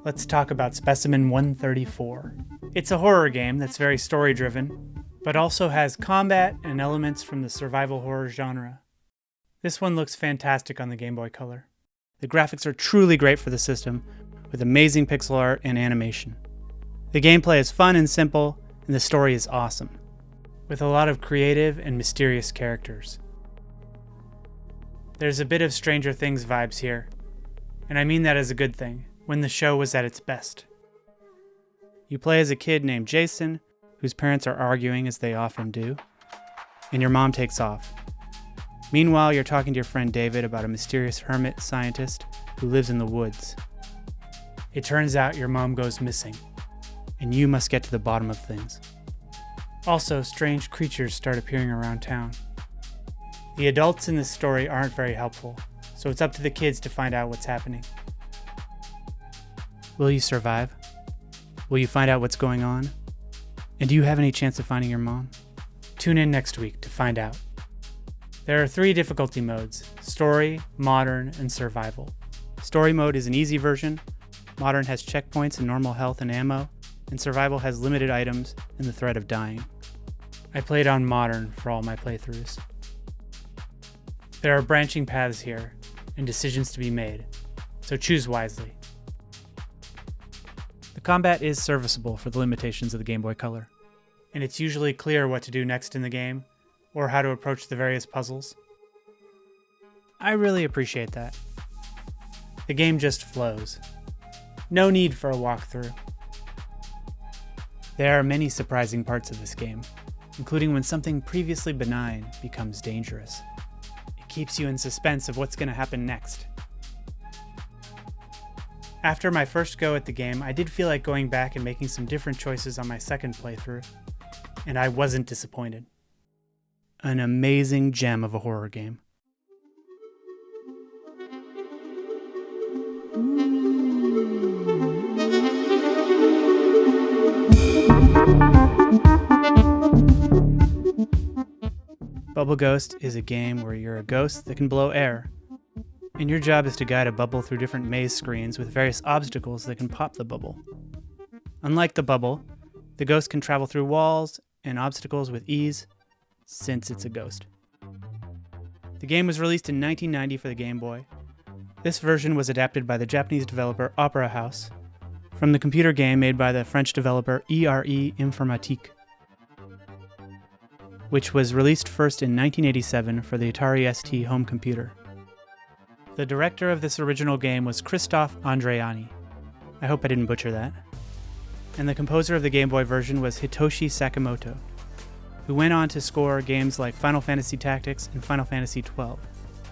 let's talk about Specimen 134. It's a horror game that's very story-driven, but also has combat and elements from the survival horror genre. This one looks fantastic on the Game Boy Color. The graphics are truly great for the system, with amazing pixel art and animation. The gameplay is fun and simple, and the story is awesome, with a lot of creative and mysterious characters. There's a bit of Stranger Things vibes here, and I mean that as a good thing, when the show was at its best. You play as a kid named Jason, whose parents are arguing as they often do, and your mom takes off. Meanwhile, you're talking to your friend David about a mysterious hermit scientist who lives in the woods. It turns out your mom goes missing, and you must get to the bottom of things. Also, strange creatures start appearing around town. The adults in this story aren't very helpful, so it's up to the kids to find out what's happening. Will you survive? Will you find out what's going on? And do you have any chance of finding your mom? Tune in next week to find out. There are 3 difficulty modes: Story, Modern, and Survival. Story mode is an easy version, Modern has checkpoints and normal health and ammo, and Survival has limited items and the threat of dying. I played on Modern for all my playthroughs. There are branching paths here, and decisions to be made, so choose wisely. The combat is serviceable for the limitations of the Game Boy Color, and it's usually clear what to do next in the game, or how to approach the various puzzles. I really appreciate that. The game just flows. No need for a walkthrough. There are many surprising parts of this game, including when something previously benign becomes dangerous. It keeps you in suspense of what's going to happen next. After my first go at the game, I did feel like going back and making some different choices on my second playthrough, and I wasn't disappointed. An amazing gem of a horror game. Bubble Ghost is a game where you're a ghost that can blow air, and your job is to guide a bubble through different maze screens with various obstacles that can pop the bubble. Unlike the bubble, the ghost can travel through walls and obstacles with ease, since it's a ghost. The game was released in 1990 for the Game Boy. This version was adapted by the Japanese developer Opera House from the computer game made by the French developer ERE Informatique, which was released first in 1987 for the Atari ST home computer. The director of this original game was Christophe Andreani. I hope I didn't butcher that. And the composer of the Game Boy version was Hitoshi Sakamoto, who went on to score games like Final Fantasy Tactics and Final Fantasy XII.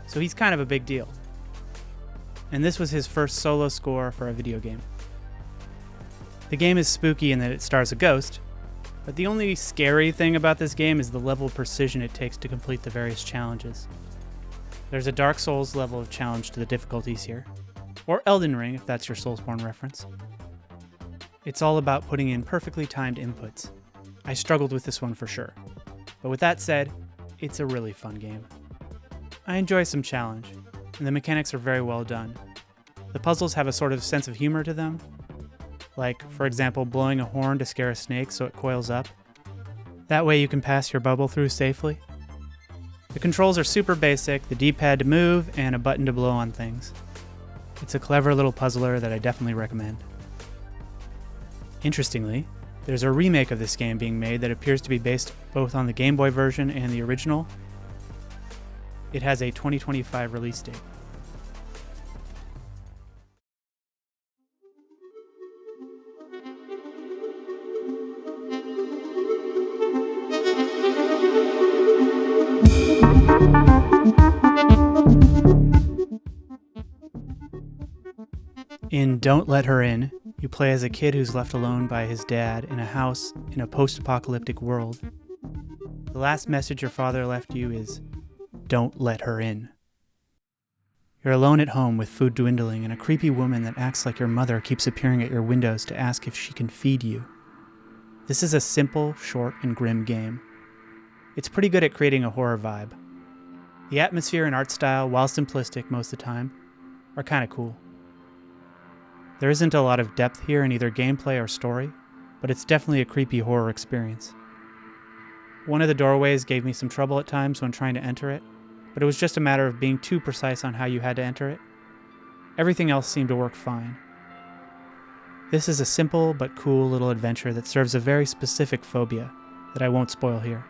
So he's kind of a big deal. And this was his first solo score for a video game. The game is spooky in that it stars a ghost, but the only scary thing about this game is the level of precision it takes to complete the various challenges. There's a Dark Souls level of challenge to the difficulties here, or Elden Ring if that's your Soulsborne reference. It's all about putting in perfectly timed inputs. I struggled with this one for sure, but with that said, it's a really fun game. I enjoy some challenge, and the mechanics are very well done. The puzzles have a sort of sense of humor to them, like, for example, blowing a horn to scare a snake so it coils up. That way you can pass your bubble through safely. The controls are super basic, the D-pad to move, and a button to blow on things. It's a clever little puzzler that I definitely recommend. Interestingly, there's a remake of this game being made that appears to be based both on the Game Boy version and the original. It has a 2025 release date. In Don't Let Her In, you play as a kid who's left alone by his dad in a house in a post-apocalyptic world. The last message your father left you is, "Don't let her in." You're alone at home with food dwindling and a creepy woman that acts like your mother keeps appearing at your windows to ask if she can feed you. This is a simple, short, and grim game. It's pretty good at creating a horror vibe. The atmosphere and art style, while simplistic most of the time, are kinda cool. There isn't a lot of depth here in either gameplay or story, but it's definitely a creepy horror experience. One of the doorways gave me some trouble at times when trying to enter it, but it was just a matter of being too precise on how you had to enter it. Everything else seemed to work fine. This is a simple but cool little adventure that serves a very specific phobia that I won't spoil here.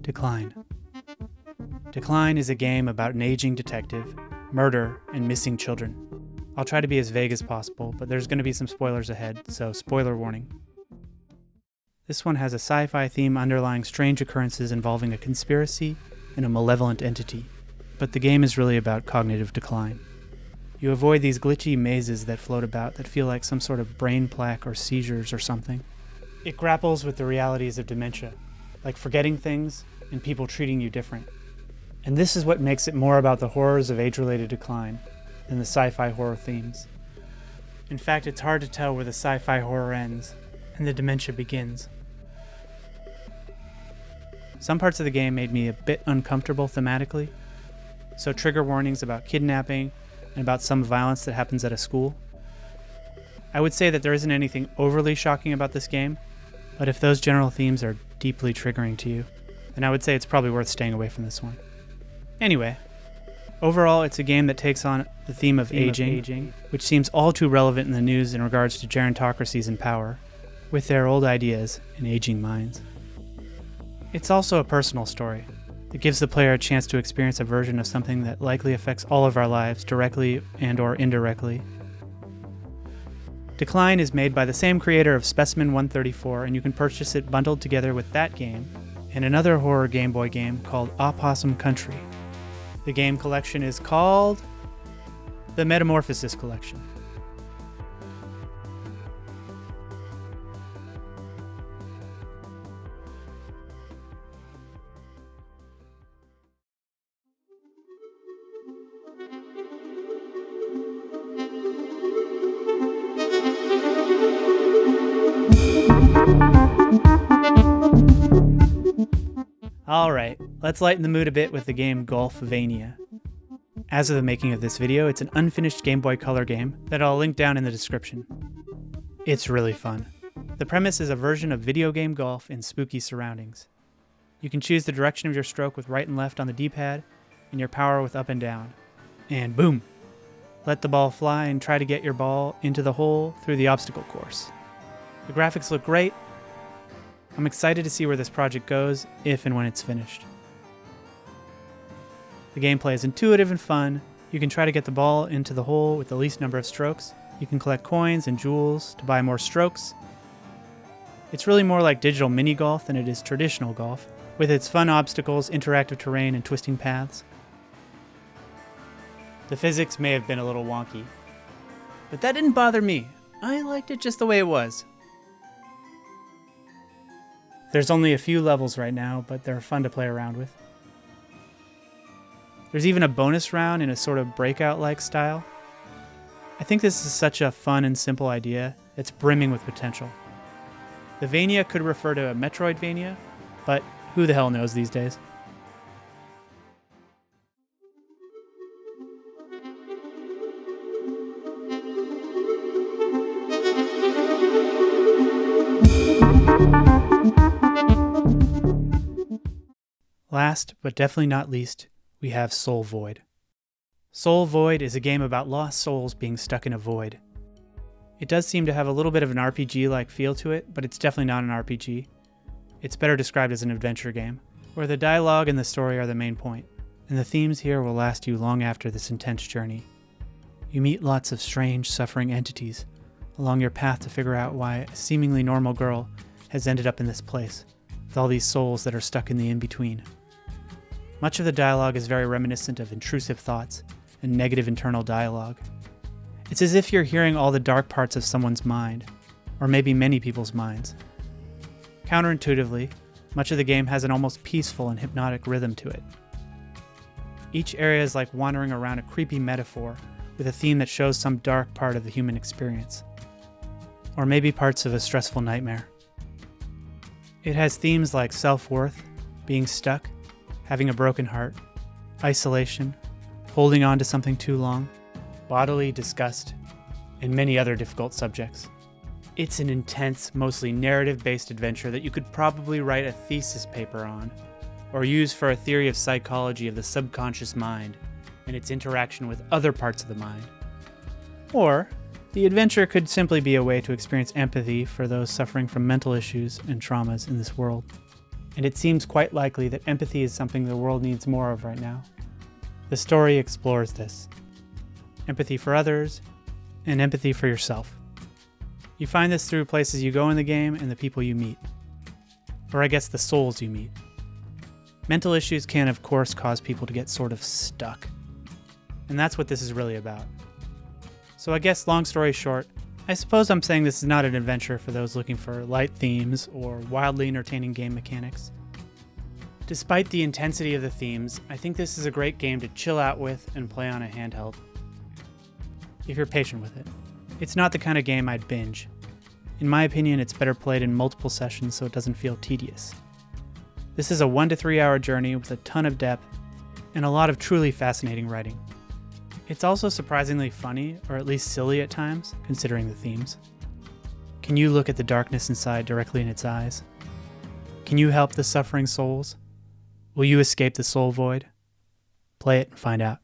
Decline. Decline is a game about an aging detective, murder, and missing children. I'll try to be as vague as possible, but there's going to be some spoilers ahead, so spoiler warning. This one has a sci-fi theme underlying strange occurrences involving a conspiracy and a malevolent entity, but the game is really about cognitive decline. You avoid these glitchy mazes that float about that feel like some sort of brain plaque or seizures or something. It grapples with the realities of dementia, like forgetting things and people treating you different. And this is what makes it more about the horrors of age-related decline than the sci-fi horror themes. In fact, it's hard to tell where the sci-fi horror ends and the dementia begins. Some parts of the game made me a bit uncomfortable thematically, so trigger warnings about kidnapping and about some violence that happens at a school. I would say that there isn't anything overly shocking about this game, but if those general themes are deeply triggering to you, then I would say it's probably worth staying away from this one. Anyway, overall it's a game that takes on the theme of aging, which seems all too relevant in the news in regards to gerontocracies in power, with their old ideas and aging minds. It's also a personal story that gives the player a chance to experience a version of something that likely affects all of our lives directly and or indirectly. Decline is made by the same creator of Specimen 134, and you can purchase it bundled together with that game and another horror Game Boy game called Opossum Country. The game collection is called the Metamorphosis Collection. Alright, let's lighten the mood a bit with the game GolfVania. As of the making of this video, it's an unfinished Game Boy Color game that I'll link down in the description. It's really fun. The premise is a version of video game golf in spooky surroundings. You can choose the direction of your stroke with right and left on the D-pad, and your power with up and down. And boom! Let the ball fly and try to get your ball into the hole through the obstacle course. The graphics look great. I'm excited to see where this project goes, if and when it's finished. The gameplay is intuitive and fun. You can try to get the ball into the hole with the least number of strokes. You can collect coins and jewels to buy more strokes. It's really more like digital mini golf than it is traditional golf, with its fun obstacles, interactive terrain, and twisting paths. The physics may have been a little wonky, but that didn't bother me. I liked it just the way it was. There's only a few levels right now, but they're fun to play around with. There's even a bonus round in a sort of breakout-like style. I think this is such a fun and simple idea, it's brimming with potential. The Vania could refer to a Metroidvania, but who the hell knows these days? Last, but definitely not least, we have Soul Void. Soul Void is a game about lost souls being stuck in a void. It does seem to have a little bit of an RPG-like feel to it, but it's definitely not an RPG. It's better described as an adventure game, where the dialogue and the story are the main point, and the themes here will last you long after this intense journey. You meet lots of strange, suffering entities along your path to figure out why a seemingly normal girl has ended up in this place, with all these souls that are stuck in the in-between. Much of the dialogue is very reminiscent of intrusive thoughts and negative internal dialogue. It's as if you're hearing all the dark parts of someone's mind, or maybe many people's minds. Counterintuitively, much of the game has an almost peaceful and hypnotic rhythm to it. Each area is like wandering around a creepy metaphor with a theme that shows some dark part of the human experience. Or maybe parts of a stressful nightmare. It has themes like self-worth, being stuck, having a broken heart, isolation, holding on to something too long, bodily disgust, and many other difficult subjects. It's an intense, mostly narrative-based adventure that you could probably write a thesis paper on, or use for a theory of psychology of the subconscious mind and its interaction with other parts of the mind. Or, the adventure could simply be a way to experience empathy for those suffering from mental issues and traumas in this world. And it seems quite likely that empathy is something the world needs more of right now. The story explores this. Empathy for others, and empathy for yourself. You find this through places you go in the game and the people you meet. Or I guess the souls you meet. Mental issues can, of course, cause people to get sort of stuck. And that's what this is really about. So I guess, long story short, I suppose I'm saying this is not an adventure for those looking for light themes or wildly entertaining game mechanics. Despite the intensity of the themes, I think this is a great game to chill out with and play on a handheld. If you're patient with it. It's not the kind of game I'd binge. In my opinion, it's better played in multiple sessions so it doesn't feel tedious. This is a 1 to 3 hour journey with a ton of depth and a lot of truly fascinating writing. It's also surprisingly funny, or at least silly at times, considering the themes. Can you look at the darkness inside directly in its eyes? Can you help the suffering souls? Will you escape the soul void? Play it and find out.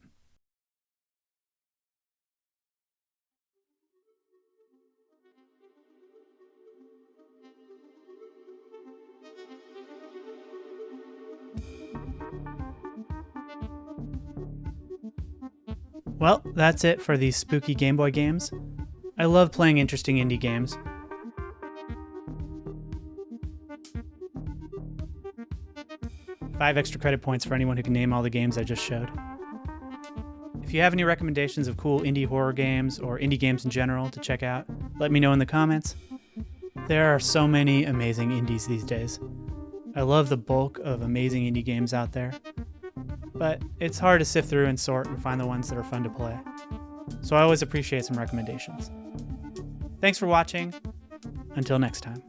Well, that's it for these spooky Game Boy games. I love playing interesting indie games. Five extra credit points for anyone who can name all the games I just showed. If you have any recommendations of cool indie horror games or indie games in general to check out, let me know in the comments. There are so many amazing indies these days. I love the bulk of amazing indie games out there. But it's hard to sift through and sort and find the ones that are fun to play. So I always appreciate some recommendations. Thanks for watching. Until next time.